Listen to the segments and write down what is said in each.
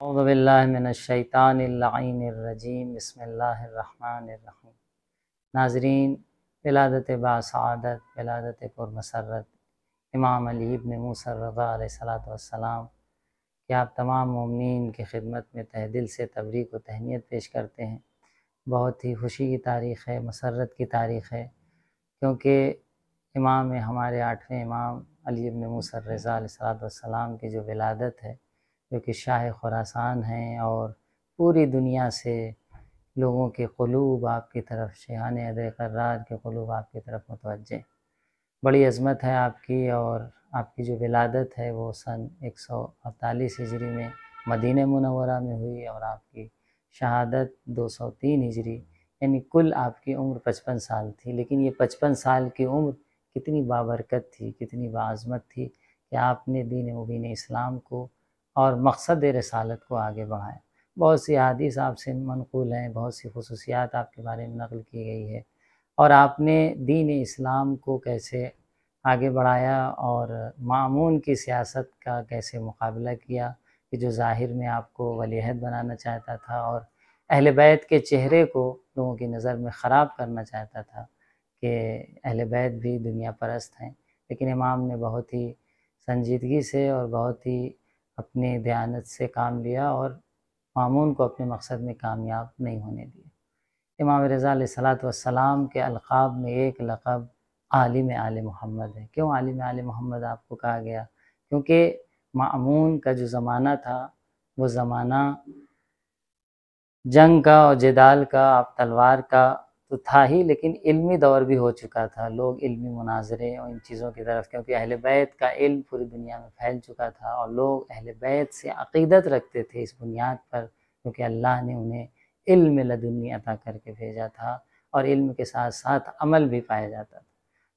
اعوذ باللہ من الشیطان اللعین الرجیم بسم اللہ الرحمن الرحیم۔ ناظرین، ولادت باسعادت، ولادت پرمسرت امام علی ابن موسیٰ الرضا علیہ السلام کہ آپ تمام مومنین کی خدمت میں تہ دل سے تبریک و تہنیت پیش کرتے ہیں۔ بہت ہی خوشی کی تاریخ ہے، مسرت کی تاریخ ہے، کیونکہ امام ہمارے 8ویں امام علی ابن موسیٰ الرضا علیہ السلام کی جو ولادت ہے، جو کہ شاہ خراسان ہیں، اور پوری دنیا سے لوگوں کے قلوب آپ کی طرف، شیخان ادر قرار کے قلوب آپ کی طرف متوجہ۔ بڑی عظمت ہے آپ کی، اور آپ کی جو ولادت ہے وہ سن 148 ہجری میں مدینہ منورہ میں ہوئی، اور آپ کی شہادت 203 ہجری، یعنی کل آپ کی عمر 55 سال تھی۔ لیکن یہ 55 سال کی عمر کتنی بابرکت تھی، کتنی باعظمت تھی کہ آپ نے دین مبین اسلام کو اور مقصد رسالت کو آگے بڑھایا۔ بہت سی احادیث آپ سے منقول ہیں، بہت سی خصوصیات آپ کے بارے میں نقل کی گئی ہے، اور آپ نے دین اسلام کو کیسے آگے بڑھایا اور مامون کی سیاست کا کیسے مقابلہ کیا کہ جو ظاہر میں آپ کو ولی عہد بنانا چاہتا تھا اور اہل بیت کے چہرے کو لوگوں کی نظر میں خراب کرنا چاہتا تھا کہ اہل بیت بھی دنیا پرست ہیں، لیکن امام نے بہت ہی سنجیدگی سے اور بہت ہی اپنی دیانت سے کام لیا اور مامون کو اپنے مقصد میں کامیاب نہیں ہونے دیا۔ امام رضا علیہ السلام کے القاب میں ایک لقب عالم آل محمد ہے۔ کیوں عالم آل محمد آپ کو کہا گیا؟ کیونکہ مامون کا جو زمانہ تھا وہ زمانہ جنگ کا اور جدال کا، آپ تلوار کا تو تھا ہی، لیکن علمی دور بھی ہو چکا تھا۔ لوگ علمی مناظرے اور ان چیزوں کی طرف، کیونکہ اہل بیت کا علم پوری دنیا میں پھیل چکا تھا، اور لوگ اہل بیت سے عقیدت رکھتے تھے اس بنیاد پر، کیونکہ اللہ نے انہیں علم لدنی عطا کر کے بھیجا تھا، اور علم کے ساتھ ساتھ عمل بھی پایا جاتا تھا۔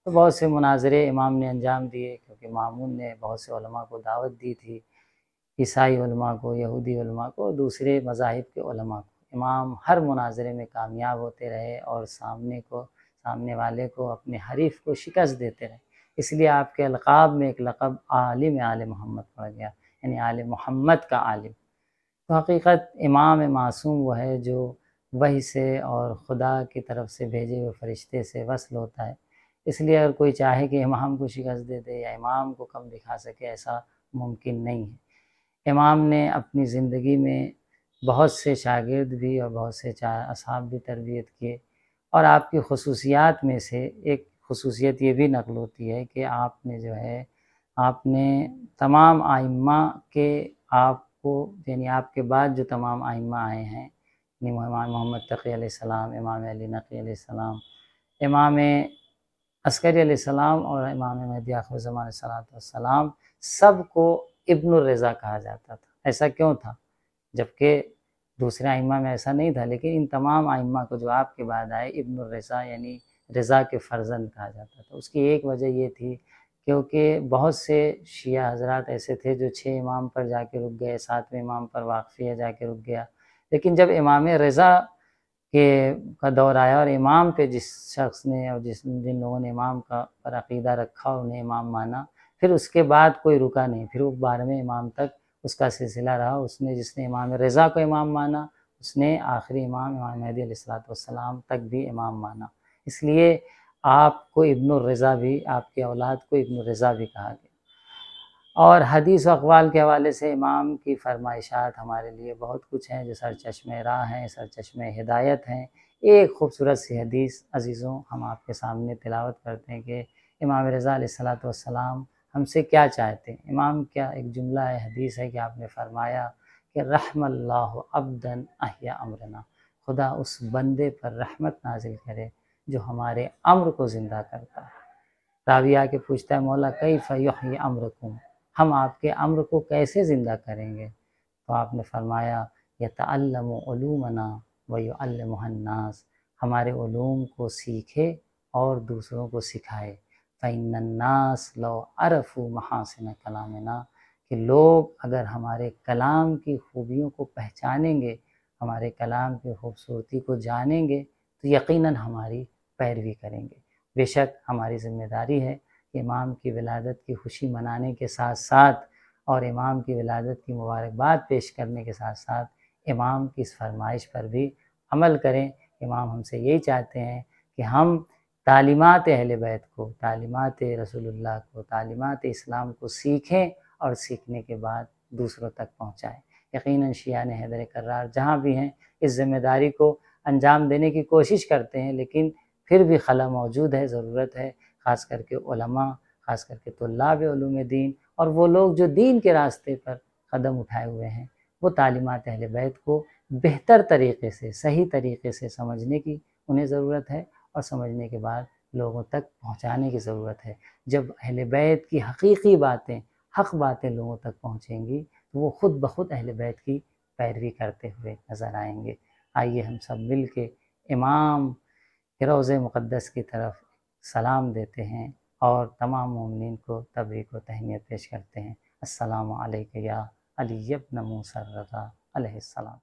تو بہت سے مناظرے امام نے انجام دیے، کیونکہ مامون نے بہت سے علماء کو دعوت دی تھی، عیسائی علماء کو، یہودی علماء کو، دوسرے مذاہب کے علماء کو۔ امام ہر مناظرے میں کامیاب ہوتے رہے اور سامنے والے کو، اپنے حریف کو شکست دیتے رہے، اس لیے آپ کے القاب میں ایک لقب عالم آل محمد پڑ گیا، یعنی آل محمد کا عالم۔ تو حقیقت امام معصوم وہ ہے جو وحی سے اور خدا کی طرف سے بھیجے ہوئے فرشتے سے وصل ہوتا ہے، اس لیے اگر کوئی چاہے کہ امام کو شکست دے دے یا امام کو کم دکھا سکے، ایسا ممکن نہیں ہے۔ امام نے اپنی زندگی میں بہت سے شاگرد بھی اور بہت سے اصحاب بھی تربیت کیے، اور آپ کی خصوصیات میں سے ایک خصوصیت یہ بھی نقل ہوتی ہے کہ آپ نے تمام ائمہ کے، آپ کو یعنی آپ کے بعد جو تمام ائمہ آئے ہیں، امام محمد تقی علیہ السلام، امام علی نقی علیہ السلام، امام عسکری علیہ السلام اور امام مہدی آخر الزمان علیہ السلام، سب کو ابن الرضا کہا جاتا تھا۔ ایسا کیوں تھا؟ جبکہ دوسرے ائمہ میں ایسا نہیں تھا، لیکن ان تمام ائمہ کو جو آپ کے بعد آئے ابن الرضا یعنی رضا کے فرزند کہا جاتا تھا۔ اس کی ایک وجہ یہ تھی کیونکہ بہت سے شیعہ حضرات ایسے تھے جو 6 امام پر جا کے رک گئے، 7ویں امام پر واقفیہ جا کے رک گیا، لیکن جب امام رضا کا دور آیا اور امام پہ جس شخص نے اور جن لوگوں نے امام کا پر عقیدہ رکھا اور انہیں امام مانا، پھر اس کے بعد کوئی رکا نہیں، پھر وہ 12ویں امام تک اس کا سلسلہ رہا۔ جس نے امام رضا کو امام مانا، اس نے آخری امام مہدی علیہ السلام تک بھی امام مانا، اس لیے آپ کو ابن الرضا بھی، آپ کی اولاد کو ابن الرضا بھی کہا گیا۔ اور حدیث و اقوال کے حوالے سے امام کی فرمائشات ہمارے لیے بہت کچھ ہیں جو سرچشمہ راہ ہیں، سرچشمہ ہدایت ہیں۔ ایک خوبصورت سی حدیث عزیزوں ہم آپ کے سامنے تلاوت کرتے ہیں کہ امام رضا علیہ السلام ہم سے کیا چاہتے ہیں۔ امام کیا ایک جملہ ہے، حدیث ہے کہ آپ نے فرمایا کہ رحم اللہ عبدا احیا امرنا، خدا اس بندے پر رحمت نازل کرے جو ہمارے امر کو زندہ کرتا ہے۔ راوی آ کے پوچھتا ہے مولا کیف یحیی امرکم، ہم آپ کے امر کو کیسے زندہ کریں گے؟ تو آپ نے فرمایا یتعلم علومنا ویعلمها الناس، ہمارے علوم کو سیکھے اور دوسروں کو سکھائے۔ فإن الناس لو عرفوا محاسن کلامنا، کہ لوگ اگر ہمارے کلام کی خوبیوں کو پہچانیں گے، ہمارے کلام کی خوبصورتی کو جانیں گے، تو یقیناً ہماری پیروی کریں گے۔ بے شک ہماری ذمہ داری ہے کہ امام کی ولادت کی خوشی منانے کے ساتھ ساتھ اور امام کی ولادت کی مبارکباد پیش کرنے کے ساتھ ساتھ امام کی اس فرمائش پر بھی عمل کریں۔ امام ہم سے یہی چاہتے ہیں کہ ہم تعلیمات اہل بیت کو، تعلیمات رسول اللہ کو، تعلیمات اسلام کو سیکھیں اور سیکھنے کے بعد دوسروں تک پہنچائیں۔ یقیناً شیعان حیدر کرار جہاں بھی ہیں اس ذمہ داری کو انجام دینے کی کوشش کرتے ہیں، لیکن پھر بھی خلا موجود ہے، ضرورت ہے خاص کر کے علماء، خاص کر کے طلاب علوم دین اور وہ لوگ جو دین کے راستے پر قدم اٹھائے ہوئے ہیں، وہ تعلیمات اہل بیت کو بہتر طریقے سے، صحیح طریقے سے سمجھنے کی انہیں ضرورت ہے، اور سمجھنے کے بعد لوگوں تک پہنچانے کی ضرورت ہے۔ جب اہل بیت کی حقیقی باتیں، حق باتیں لوگوں تک پہنچیں گی تو وہ خود بخود اہل بیت کی پیروی کرتے ہوئے نظر آئیں گے۔ آئیے ہم سب مل کے امام کے روضہ مقدس کی طرف سلام دیتے ہیں اور تمام مومنین کو تبریک و تہنیت پیش کرتے ہیں۔ السلام علیکم یا علی ابن موسیٰ الرضا علیہ السلام۔